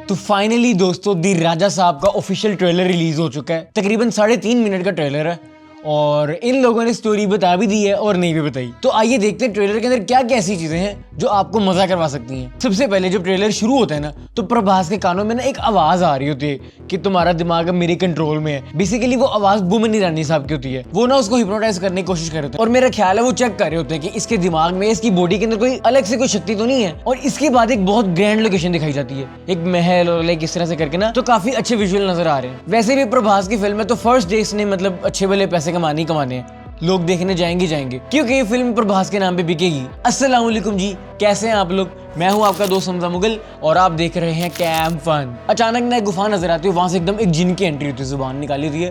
तो फाइनली दोस्तों दी राजा साहब का ऑफिशियल ट्रेलर रिलीज हो चुका है। तकरीबन 3.5 मिनट का ट्रेलर है और इन लोगों ने स्टोरी बता भी दी है और नहीं भी बताई। तो आइए देखते हैं ट्रेलर के अंदर क्या क्या ऐसी चीजें हैं जो आपको मजा करवा सकती हैं। सबसे पहले जब ट्रेलर शुरू होता है ना तो प्रभास के कानों में ना एक आवाज आ रही होती है कि तुम्हारा दिमाग अब मेरे कंट्रोल में है। बेसिकली वो आवाज बोमन ईरानी साहब की होती है। वो ना उसको हिप्नोटाइज करने की कोशिश कर रहे होते हैं और मेरा ख्याल है वो चेक कर रहे होते हैं कि इसके दिमाग में, इसकी बॉडी के अंदर कोई अलग से कोई शक्ति तो नहीं है। और इसके बाद एक बहुत ग्रैंड लोकेशन दिखाई जाती है, एक महल और लाइक इस तरह से करके ना, तो काफी अच्छे विजुअल नजर आ रहे हैं। वैसे भी प्रभास की फिल्म है तो फर्स्ट डे इसने मतलब अच्छे भले पैसे कमाने हैं, लोग देखने जाएंगे क्योंकि ये फिल्म प्रभास के नाम पे बिकेगी। अस्सलाम वालेकुम जी, कैसे हैं आप लोग? मैं हूं आपका दोस्त हमजा मुगल और आप देख रहे हैं कैम फन। अचानक ना एक गुफा नजर आती है, वहां से एकदम एक जिन की एंट्री होती है, जुबान निकाली होती है।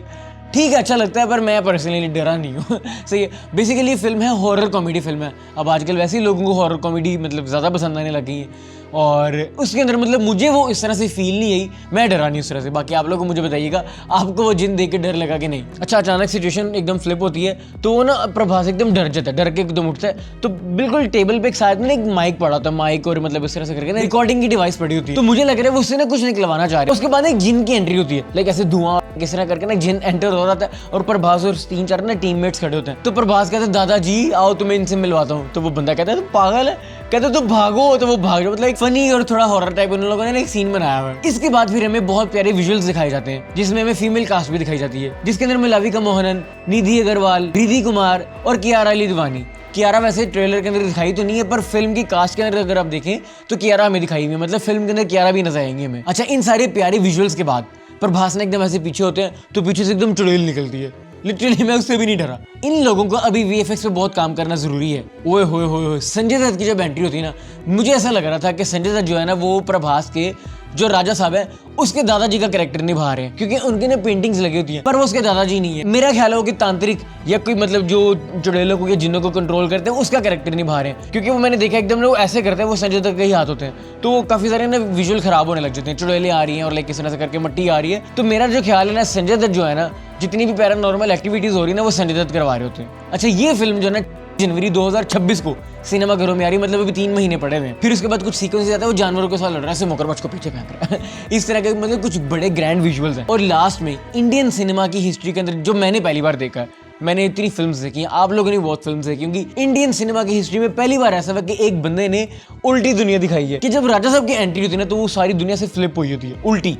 ठीक है, अच्छा लगता है, पर मैं पर्सनली डरा नहीं हूँ। सही है। बेसिकली फिल्म है हॉरर कॉमेडी फिल्म है। अब आजकल वैसे ही लोगों को हॉरर कॉमेडी मतलब ज़्यादा पसंद आने लगी है और उसके अंदर मतलब मुझे वो इस तरह से फील नहीं आई, मैं डरा नहीं उस तरह से। बाकी आप लोग को मुझे बताइएगा आपको वो जिन देख के डर लगा कि नहीं। अच्छा, अचानक सिचुएशन एकदम फ्लिप होती है तो वो ना प्रभास एकदम डर जाता है, डर के एकदम उठता है। तो बिल्कुल टेबल पे एक साइड में एक माइक पड़ा होता है, माइक और मतलब इस तरह से करके ना रिकॉर्डिंग की डिवाइस पड़ी होती है। तो मुझे लग रहा है वो उससे ना कुछ निकलवाना चाह रहे हैं। उसके बाद एक जिन की एंट्री होती है, लाइक ऐसे धुआं किस तरह करके ना जिन एंटर हो जाता है और प्रभास और 3-4 ना टीममेट्स खड़े होते हैं। तो प्रभास कहते हैं दादाजी आओ तुम्हें इनसे मिलवाता हूँ। तो वो बंदा कहता है तुम पागल है, कहते तो भागो, तो वो भाग जाओ। मतलब एक फनी और थोड़ा हॉरर टाइप उन लोगों ने एक सीन बनाया हुआ है। इसके बाद फिर हमें बहुत प्यारे विजुअल्स दिखाए जाते हैं जिसमें हमें फीमेल कास्ट भी दिखाई जाती है, जिसके अंदर मलाविका मोहनन, निधि अग्रवाल, रिद्धि कुमार और कियारा अली दीवानी। कियारा वैसे ट्रेलर के अंदर दिखाई तो नहीं है, पर फिल्म की कास्ट के अंदर अगर आप देखें तो कियारा हमें दिखाई हुई है, मतलब फिल्म के अंदर कियारा भी नजर आएंगे हमें। अच्छा, इन सारे प्यारे विजुअल्स के बाद प्रभास ने एकदम ऐसे पीछे होते हैं तो पीछे से एकदम चुड़ैल निकलती है। लिटरली मैं उससे भी नहीं डरा। इन लोगों को अभी वीएफएक्स पे बहुत काम करना जरूरी है। ओए होए होए, संजय दत्त की जब एंट्री होती है ना, मुझे ऐसा लग रहा था कि संजय दत्त जो है ना वो प्रभास के जो राजा साहब है उसके दादाजी का कैरेक्टर निभा रहे हैं, क्योंकि उनकी ना पेंटिंग्स लगी होती हैं पर वो उसके दादाजी नहीं है। मेरा ख्याल है वो कि तांत्रिक या कोई मतलब जो चुड़ैलों को या जिन्नों को कंट्रोल करते हैं उसका कैरेक्टर निभा रहे हैं, क्योंकि वो मैंने देखा एकदम वो ऐसे करते हैं, वो संजय दत्त के ही हाथ होते हैं। तो काफी सारे ना विजुअल खराब होने लग जाते हैं, चुड़ैलें आ रही हैं और लाइक किस तरह से करके मट्टी आ रही है। तो मेरा जो ख्याल है ना, संजय दत्त जो है ना, जितनी भी पैरानॉर्मल एक्टिविटीज हो रही है ना वो संजय दत्त करवा रहे होते हैं। अच्छा, ये फिल्म जो है ना जनवरी 2026 को सिनेमाघरों में आ रही, मतलब अभी 3 महीने पड़े हुए हैं। फिर उसके बाद कुछ सीक्वेंस आता है, वो जानवरों के साथ लड़ रहा है, ऐसे मगरमच्छ को पीछे फेंक रहा है। इस तरह के मतलब कुछ बड़े ग्रैंड विजुअल्स हैं। और लास्ट में इंडियन सिनेमा की हिस्ट्री के अंदर जो मैंने पहली बार देखा है, मैंने इतनी फिल्म्स देखी हैं, आप लोगों ने बहुत फिल्म्स देखी होंगी, इंडियन सिनेमा की हिस्ट्री में पहली बार ऐसा हुआ कि एक बंदे ने उल्टी दुनिया दिखाई है कि जब राजा साहब की एंट्री होती है ना तो वो सारी दुनिया से फ्लिप हुई होती है,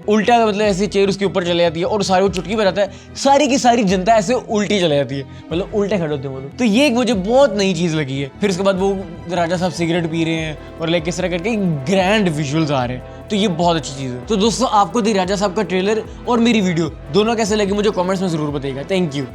उल्टा मतलब ऐसे चेयर उसके ऊपर चले जाती है और सारी वो चुटकी बजाता है, सारी की सारी जनता ऐसे उल्टी चले जाती है, मतलब उल्टे खड़े होते हैं वो लोग। तो ये एक मुझे बहुत नई चीज़ लगी है। फिर उसके बाद वो राजा साहब सिगरेट पी रहे हैं और लाइक किस तरह करके ग्रैंड विजुअल्स आ रहे हैं, तो ये बहुत अच्छी चीज़ है। तो दोस्तों, आपको दी राजा साहब का ट्रेलर और मेरी वीडियो दोनों कैसे लगी मुझे कॉमेंट्स में जरूर बताइएगा। Thank you.